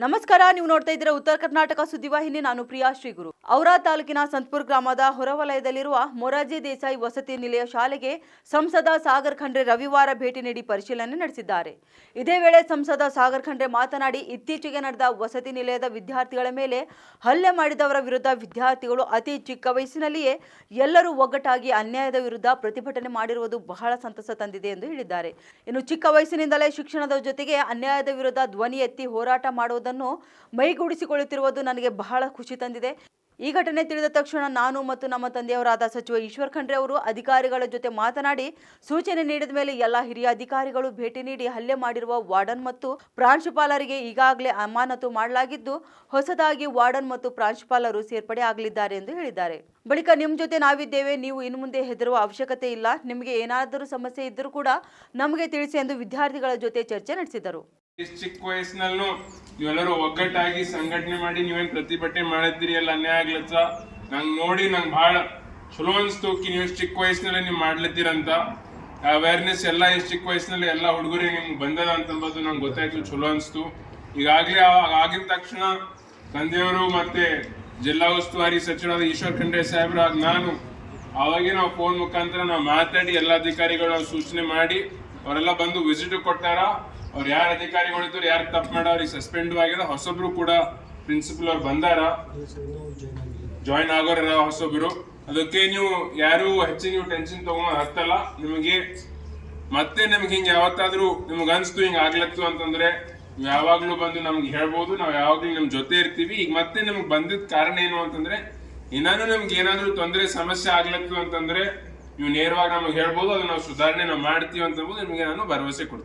ನಮಸ್ಕಾರ, ನೀವು ನೋಡ್ತಾ ಇದ್ದೀರಾ ಉತ್ತರ ಕರ್ನಾಟಕ ಸುದ್ದಿವಾಹಿನಿ. ನಾನು ಪ್ರಿಯಾ ಶ್ರೀಗುರು. ಔರಾ ತಾಲೂಕಿನ ಸಂತಪುರ ಗ್ರಾಮದ ಹೊರವಲಯದಲ್ಲಿರುವ ಮೊರಾರ್ಜಿ ದೇಸಾಯಿ ವಸತಿ ನಿಲಯ ಶಾಲೆಗೆ ಸಂಸದ ಸಾಗರ್ ಖಂಡ್ರೆ ರವಿವಾರ ಭೇಟಿ ನೀಡಿ ಪರಿಶೀಲನೆ ನಡೆಸಿದ್ದಾರೆ. ಇದೇ ವೇಳೆ ಸಂಸದ ಸಾಗರ್ ಖಂಡ್ರೆ ಮಾತನಾಡಿ, ಇತ್ತೀಚೆಗೆ ನಡೆದ ವಸತಿ ನಿಲಯದ ವಿದ್ಯಾರ್ಥಿಗಳ ಮೇಲೆ ಹಲ್ಲೆ ಮಾಡಿದವರ ವಿರುದ್ಧ ವಿದ್ಯಾರ್ಥಿಗಳು ಅತಿ ಚಿಕ್ಕ ವಯಸ್ಸಿನಲ್ಲಿಯೇ ಎಲ್ಲರೂ ಒಗ್ಗಟ್ಟಾಗಿ ಅನ್ಯಾಯದ ವಿರುದ್ಧ ಪ್ರತಿಭಟನೆ ಮಾಡಿರುವುದು ಬಹಳ ಸಂತಸ ತಂದಿದೆ ಎಂದು ಹೇಳಿದ್ದಾರೆ. ಇನ್ನು ಚಿಕ್ಕ ವಯಸ್ಸಿನಿಂದಲೇ ಶಿಕ್ಷಣದ ಜೊತೆಗೆ ಅನ್ಯಾಯದ ವಿರುದ್ಧ ಧ್ವನಿ ಎತ್ತಿ ಹೋರಾಟ ಮಾಡುವುದನ್ನು ಮೈಗೂಡಿಸಿಕೊಳ್ಳುತ್ತಿರುವುದು ನನಗೆ ಬಹಳ ಖುಷಿ ತಂದಿದೆ. ಈ ಘಟನೆ ತಿಳಿದ ತಕ್ಷಣ ನಾನು ಮತ್ತು ನಮ್ಮ ತಂದೆಯವರಾದ ಸಚಿವ ಈಶ್ವರ್ ಖಂಡ್ರೆ ಅವರು ಅಧಿಕಾರಿಗಳ ಜೊತೆ ಮಾತನಾಡಿ ಸೂಚನೆ ನೀಡಿದ ಮೇಲೆ ಎಲ್ಲ ಹಿರಿಯ ಅಧಿಕಾರಿಗಳು ಭೇಟಿ ನೀಡಿ ಹಲ್ಲೆ ಮಾಡಿರುವ ವಾರ್ಡನ್ ಮತ್ತು ಪ್ರಾಂಶುಪಾಲರಿಗೆ ಈಗಾಗಲೇ ಅಮಾನತು ಮಾಡಲಾಗಿದ್ದು ಹೊಸದಾಗಿ ವಾರ್ಡನ್ ಮತ್ತು ಪ್ರಾಂಶುಪಾಲರು ಸೇರ್ಪಡೆ ಆಗಲಿದ್ದಾರೆ ಎಂದು ಹೇಳಿದ್ದಾರೆ. ಬಳಿಕ ನಿಮ್ಮ ಜೊತೆ ನಾವಿದ್ದೇವೆ, ನೀವು ಇನ್ನು ಮುಂದೆ ಹೆದರುವ ಅವಶ್ಯಕತೆ ಇಲ್ಲ, ನಿಮಗೆ ಏನಾದರೂ ಸಮಸ್ಯೆ ಇದ್ದರೂ ಕೂಡ ನಮಗೆ ತಿಳಿಸಿ ಎಂದು ವಿದ್ಯಾರ್ಥಿಗಳ ಜೊತೆ ಚರ್ಚೆ ನಡೆಸಿದರು. ಚಿಕ್ಕ ವಯಸ್ಸಿನಲ್ಲೂ ನೀವೆಲ್ಲರೂ ಒಗ್ಗಟ್ಟಾಗಿ ಸಂಘಟನೆ ಮಾಡಿ ನೀವೇನು ಪ್ರತಿಭಟನೆ ಮಾಡಿದ್ದೀರಿ ಎಲ್ಲ ಅನ್ಯಾಯ ಆಗ್ಲತ್ತ ನಂಗೆ ಬಹಳ ಚಲೋ ಅನಿಸ್ತು. ನೀವು ಚಿಕ್ಕ ವಯಸ್ಸಿನಲ್ಲೇ ನೀವು ಮಾಡ್ಲತ್ತೀರಂತ ಅವೇರ್ನೆಸ್ ಎಲ್ಲ ಎಷ್ಟು ಚಿಕ್ಕ ವಯಸ್ಸಿನಲ್ಲಿ ಎಲ್ಲ ಹುಡುಗರಿಗೆ ನಿಮ್ಗೆ ಬಂದದ ಅಂತಂಬುದು ನಂಗೆ ಗೊತ್ತಾಯ್ತು, ಚಲೋ ಅನಿಸ್ತು. ಈಗಾಗಲೇ ಆಗಿದ ತಕ್ಷಣ ತಂದೆಯವರು ಮತ್ತೆ ಜಿಲ್ಲಾ ಉಸ್ತುವಾರಿ ಸಚಿವರಾದ ಈಶ್ವರ್ ಖಂಡ್ರೆ ಸಾಹೇಬ್ರು ನಾನು ಅವಾಗೇ ನಾವು ಫೋನ್ ಮುಖಾಂತರ ನಾವು ಮಾತಾಡಿ ಎಲ್ಲ ಅಧಿಕಾರಿಗಳು ಸೂಚನೆ ಮಾಡಿ ಅವರೆಲ್ಲ ಬಂದು ವಿಸಿಟ್ ಕೊಟ್ಟಾರ. ಅವ್ರು ಯಾರು ಅಧಿಕಾರಿಗಳಿದ್ರು ಯಾರು ತಪ್ಪು ಮಾಡೋ ಅವ್ರಿಗೆ ಸಸ್ಪೆಂಡ್ ಆಗಿದೆ. ಹೊಸಬ್ರು ಕೂಡ ಪ್ರಿನ್ಸಿಪಲ್ ಅವ್ರು ಬಂದಾರ, ಜಾಯಿನ್ ಆಗೋರ ಹೊಸಬ್ರು. ಅದಕ್ಕೆ ನೀವು ಯಾರು ಹೆಚ್ಚಿಗೆ ಟೆನ್ಷನ್ ತಗೊಂಡ್ ಹತ್ತಲ್ಲ. ನಿಮಗೆ ಹಿಂಗೆ ಯಾವತ್ತಾದ್ರೂ ನಿಮ್ಗೆ ಅನ್ಸ್ತು ಹಿಂಗೆ ಆಗ್ಲತ್ತು ಅಂತಂದ್ರೆ ನೀವು ಯಾವಾಗ್ಲೂ ಬಂದು ನಮ್ಗೆ ಹೇಳ್ಬೋದು, ನಾವು ಯಾವಾಗ್ಲೂ ನಿಮ್ ಜೊತೆ ಇರ್ತೀವಿ. ಈಗ ಮತ್ತೆ ನಿಮ್ಗೆ ಬಂದಿದ್ದ ಕಾರಣ ಏನು ಅಂತಂದ್ರೆ ಏನಾದ್ರು ನಿಮ್ಗೆ ಏನಾದ್ರು ತೊಂದರೆ ಸಮಸ್ಯೆ ಆಗ್ಲತ್ತು ಅಂತಂದ್ರೆ ನೀವು ನೇರವಾಗಿ ನಮ್ಗೆ ಹೇಳ್ಬೋದು, ಅದು ನಾವು ಸುಧಾರಣೆ ನಾವು ಮಾಡ್ತೀವಿ ಅಂತಂಬೋದು ನಿಮಗೆ ನಾನು ಭರವಸೆ ಕೊಡ್ತೀನಿ.